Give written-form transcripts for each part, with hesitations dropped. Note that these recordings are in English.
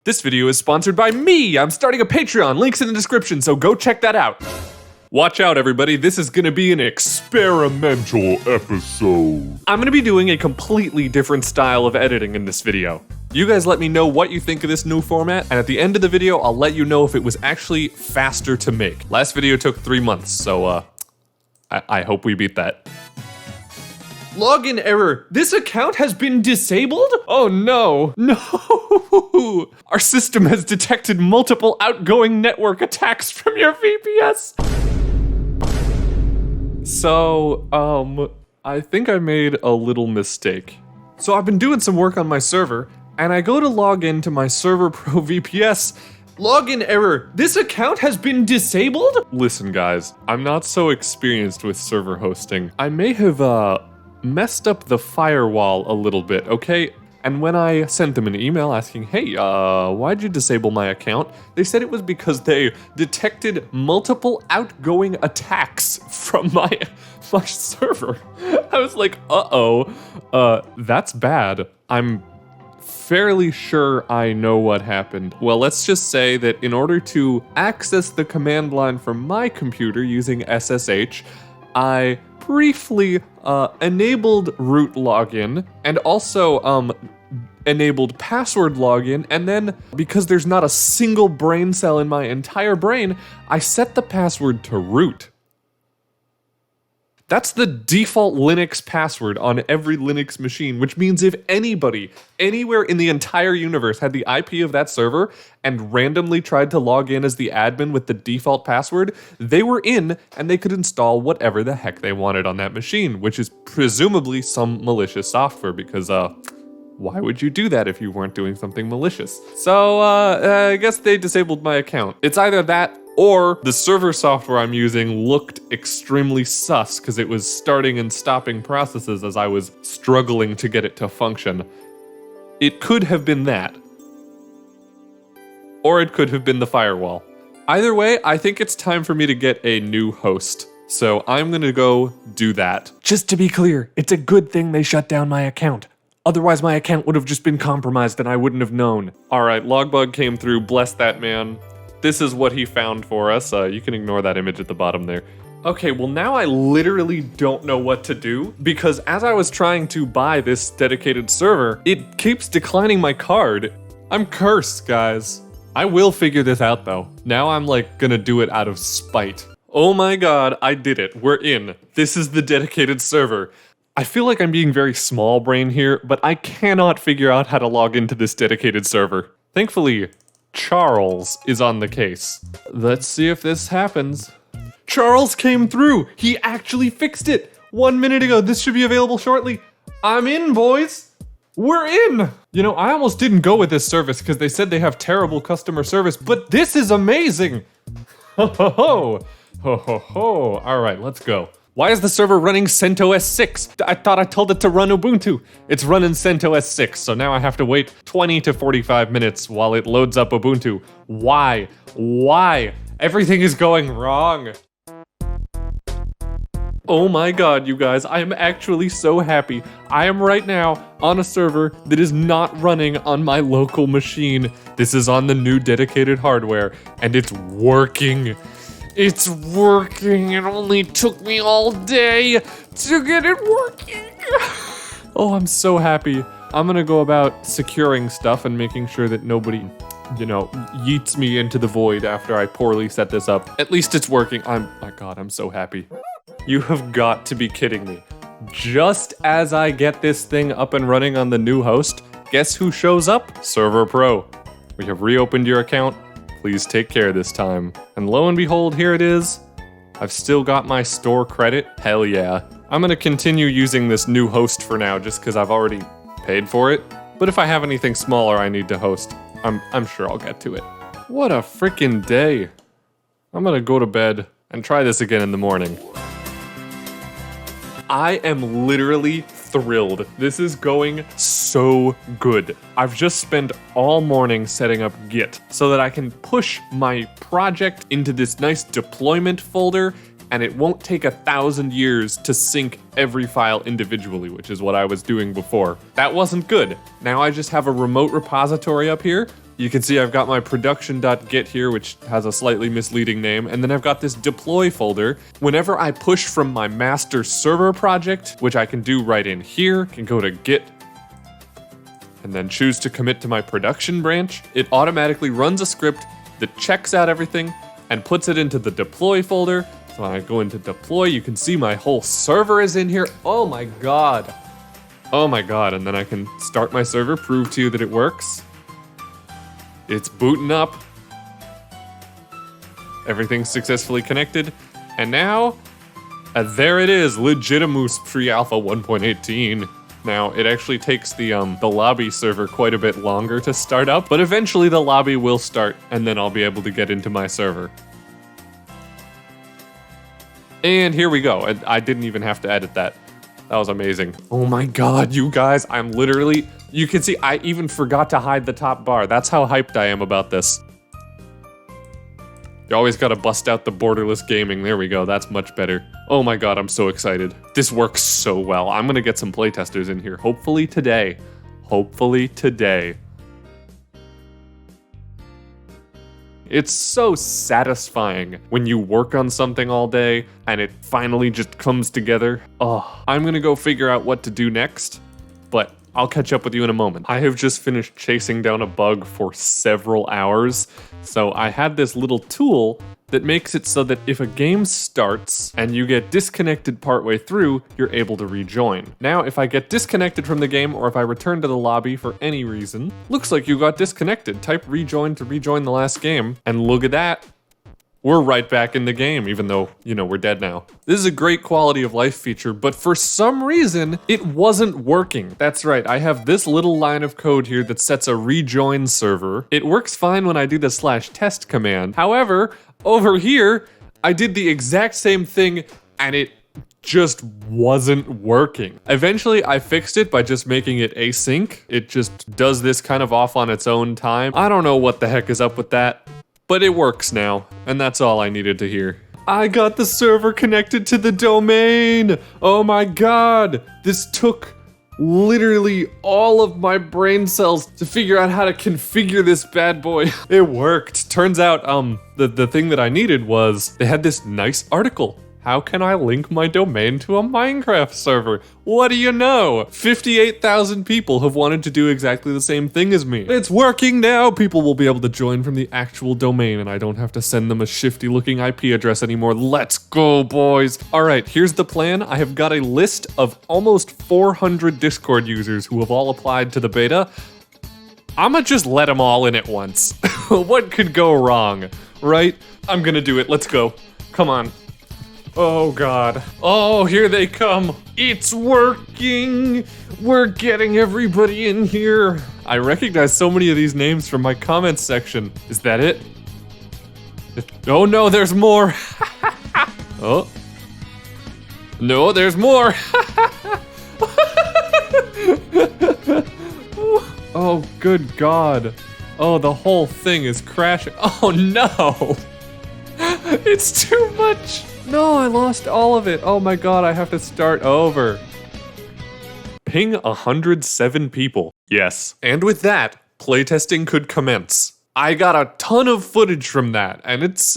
This video is sponsored by me! I'm starting a Patreon, links in the description, so go check that out. Watch out everybody, this is gonna be an experimental episode. I'm gonna be doing a completely different style of editing in this video. You guys let me know what you think of this new format, and at the end of the video, I'll let you know if it was actually faster to make. Last video took 3 months, so I hope we beat that. Login error. This account has been disabled? Oh no. No. Our system has detected multiple outgoing network attacks from your VPS. So, I think I made a little mistake. So I've been doing some work on my server, and I go to log into my server pro VPS. Login error. This account has been disabled? Listen guys, I'm not so experienced with server hosting. I may have, messed up the firewall a little bit, okay? And when I sent them an email asking, hey, why'd you disable my account? They said it was because they detected multiple outgoing attacks from my server. I was like, that's bad. I'm fairly sure I know what happened. Well, let's just say that in order to access the command line from my computer using SSH, I briefly enabled root login and also enabled password login, and then because there's not a single brain cell in my entire brain, I set the password to root. That's the default Linux password on every Linux machine, which means if anybody, anywhere in the entire universe had the IP of that server and randomly tried to log in as the admin with the default password, they were in and they could install whatever the heck they wanted on that machine, which is presumably some malicious software because, why would you do that if you weren't doing something malicious? So, I guess they disabled my account. It's either that or the server software I'm using looked extremely sus because it was starting and stopping processes as I was struggling to get it to function. It could have been that. Or it could have been the firewall. Either way, I think it's time for me to get a new host. So I'm gonna go do that. Just to be clear, it's a good thing they shut down my account. Otherwise my account would have just been compromised and I wouldn't have known. Alright, Logbug came through, bless that man. This is what he found for us. You can ignore that image at the bottom there. Okay, well now I literally don't know what to do because as I was trying to buy this dedicated server, it keeps declining my card. I'm cursed, guys. I will figure this out though. Now I'm like gonna do it out of spite. Oh my god, I did it. We're in. This is the dedicated server. I feel like I'm being very small brain here, but I cannot figure out how to log into this dedicated server. Thankfully, Charles is on the case. Let's see if this happens. Charles came through. He actually fixed it 1 minute ago. This should be available shortly. I'm in, boys. We're in. You know, I almost didn't go with this service because they said they have terrible customer service, but this is amazing. Ho ho ho. Ho ho ho. All right, let's go. Why is the server running CentOS 6? I thought I told it to run Ubuntu. It's running CentOS 6, so now I have to wait 20 to 45 minutes while it loads up Ubuntu. Why? Why? Everything is going wrong. Oh my god, you guys, I am actually so happy. I am right now on a server that is not running on my local machine. This is on the new dedicated hardware, and it's working. It's working. It only took me all day to get it working. Oh, I'm so happy. I'm gonna go about securing stuff and making sure that nobody, you know, yeets me into the void after I poorly set this up. At least it's working. My god, I'm so happy. You have got to be kidding me. Just as I get this thing up and running on the new host, guess who shows up? Server Pro. We have reopened your account. Please take care this time. And lo and behold, here it is. I've still got my store credit. Hell yeah. I'm gonna continue using this new host for now just because I've already paid for it. But if I have anything smaller I need to host, I'm sure I'll get to it. What a freaking day. I'm gonna go to bed and try this again in the morning. I am literally thrilled. This is going so good. I've just spent all morning setting up Git so that I can push my project into this nice deployment folder and it won't take 1,000 years to sync every file individually, which is what I was doing before. That wasn't good. Now I just have a remote repository up here. You can see I've got my production.git here, which has a slightly misleading name, and then I've got this deploy folder. Whenever I push from my master server project, which I can do right in here, can go to git, and then choose to commit to my production branch, it automatically runs a script that checks out everything and puts it into the deploy folder. So when I go into deploy, you can see my whole server is in here. Oh my god. Oh my god, and then I can start my server, prove to you that it works. It's booting up. Everything's successfully connected. And now, there it is, Legitimoose pre-alpha 1.18. Now, it actually takes the lobby server quite a bit longer to start up, but eventually the lobby will start, and then I'll be able to get into my server. And here we go. I didn't even have to edit that. That was amazing. Oh my god, you guys, I'm literally... You can see I even forgot to hide the top bar. That's how hyped I am about this. You always gotta bust out the borderless gaming. There we go, that's much better. Oh my god, I'm so excited. This works so well. I'm gonna get some playtesters in here, hopefully today. Hopefully today. It's so satisfying when you work on something all day and it finally just comes together. Oh, I'm gonna go figure out what to do next, but I'll catch up with you in a moment. I have just finished chasing down a bug for several hours, so I had this little tool that makes it so that if a game starts and you get disconnected partway through, you're able to rejoin. Now, if I get disconnected from the game or if I return to the lobby for any reason, looks like you got disconnected. Type rejoin to rejoin the last game, and look at that. We're right back in the game, even though, you know, we're dead now. This is a great quality of life feature, but for some reason, it wasn't working. That's right, I have this little line of code here that sets a rejoin server. It works fine when I do the /test command. However, over here, I did the exact same thing, and it just wasn't working. Eventually, I fixed it by just making it async. It just does this kind of off on its own time. I don't know what the heck is up with that. But it works now, and that's all I needed to hear. I got the server connected to the domain! Oh my god! This took literally all of my brain cells to figure out how to configure this bad boy. It worked. Turns out, the thing that I needed was, they had this nice article. How can I link my domain to a Minecraft server? What do you know? 58,000 people have wanted to do exactly the same thing as me. It's working now! People will be able to join from the actual domain and I don't have to send them a shifty looking IP address anymore. Let's go, boys! Alright, here's the plan. I have got a list of almost 400 Discord users who have all applied to the beta. I'ma just let them all in at once. What could go wrong, right? I'm gonna do it. Let's go. Come on. Oh god. Oh, here they come. It's working! We're getting everybody in here. I recognize so many of these names from my comments section. Is that it? Oh no, there's more! Oh. No, there's more! Oh, good god. Oh, the whole thing is crashing. Oh no! It's too much! No, I lost all of it. Oh my god, I have to start over. Ping 107 people. Yes. And with that, playtesting could commence. I got a ton of footage from that, and it's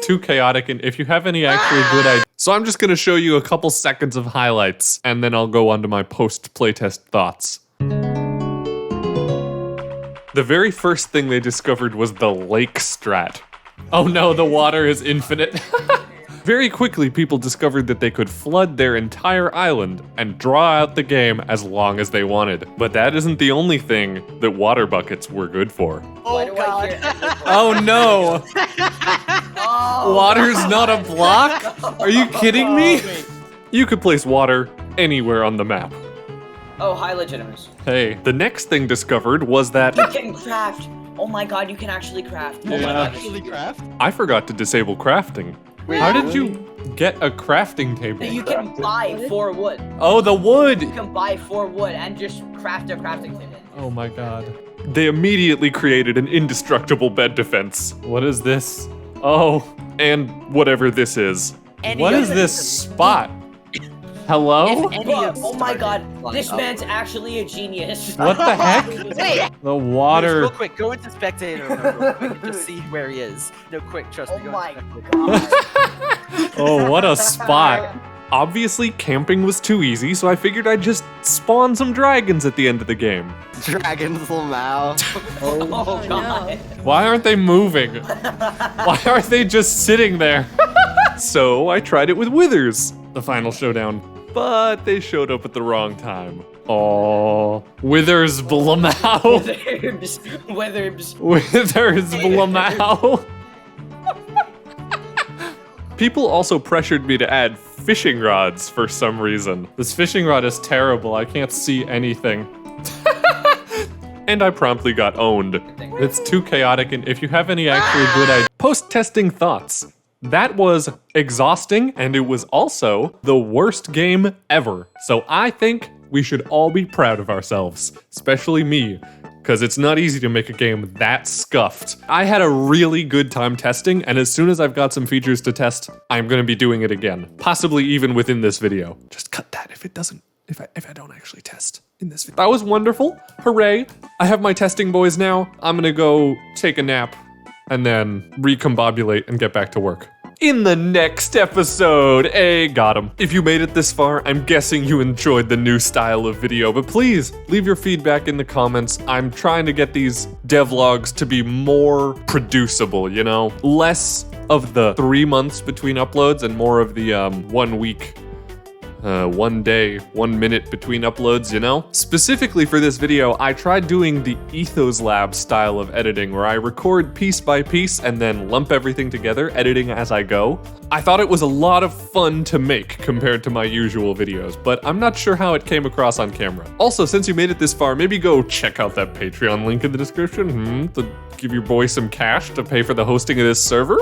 too chaotic, and if you have any actually good ideas. So I'm just gonna show you a couple seconds of highlights, and then I'll go on to my post-playtest thoughts. The very first thing they discovered was the lake strat. Oh no, the water is infinite. Very quickly, people discovered that they could flood their entire island and draw out the game as long as they wanted. But that isn't the only thing that water buckets were good for. Oh god. Oh no! Water's not a block? Are you kidding me? You could place water anywhere on the map. Oh, hi, Legitimoose. Hey, the next thing discovered was that You can craft. Oh my god, you can actually craft. Oh my god. Actually craft? I forgot to disable crafting. Wait, How did really? you get a crafting table? You can buy 4 wood. Oh, the wood! You can buy 4 wood and just craft a crafting table. Oh my god. They immediately created an indestructible bed defense. What is this? Oh, and whatever this is. What is this spot? Hello? If any Bro, of oh my god, started this flying man's actually a genius. What the heck? Wait. The Real water. quick, go into spectator mode real quick and just see where he is. No, quick, trust Oh me. Go my into spectator. god. Oh, what a spot. Obviously, camping was too easy, so I figured I'd just spawn some dragons at the end of the game. Dragon's Lamau. Oh god. Why aren't they moving? Why aren't they just sitting there? So I tried it with withers, the final showdown, but they showed up at the wrong time. Aww. Withers Blamau. Withers. Withers Blamau. People also pressured me to add fishing rods for some reason. This fishing rod is terrible. I can't see anything. And I promptly got owned. It's too chaotic, and if you have any actually good ideas. Post-testing thoughts. That was exhausting, and it was also the worst game ever. So I think we should all be proud of ourselves, especially me, because it's not easy to make a game that scuffed. I had a really good time testing, and as soon as I've got some features to test, I'm gonna be doing it again. Possibly even within this video. Just cut that if I don't actually test in this video. That was wonderful, hooray. I have my testing boys now. I'm gonna go take a nap and then recombobulate and get back to work. In the next episode, got him. If you made it this far, I'm guessing you enjoyed the new style of video, but please leave your feedback in the comments. I'm trying to get these devlogs to be more producible, you know? Less of the 3 months between uploads and more of the 1 week, 1 day, 1 minute between uploads, you know? Specifically for this video, I tried doing the Ethos Lab style of editing where I record piece by piece and then lump everything together, editing as I go. I thought it was a lot of fun to make compared to my usual videos, but I'm not sure how it came across on camera. Also, since you made it this far, maybe go check out that Patreon link in the description, to give your boy some cash to pay for the hosting of this server.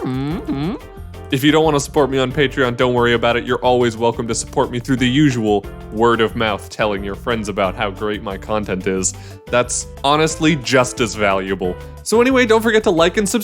If you don't want to support me on Patreon, don't worry about it. You're always welcome to support me through the usual word of mouth, telling your friends about how great my content is. That's honestly just as valuable. So anyway, don't forget to like and subscribe.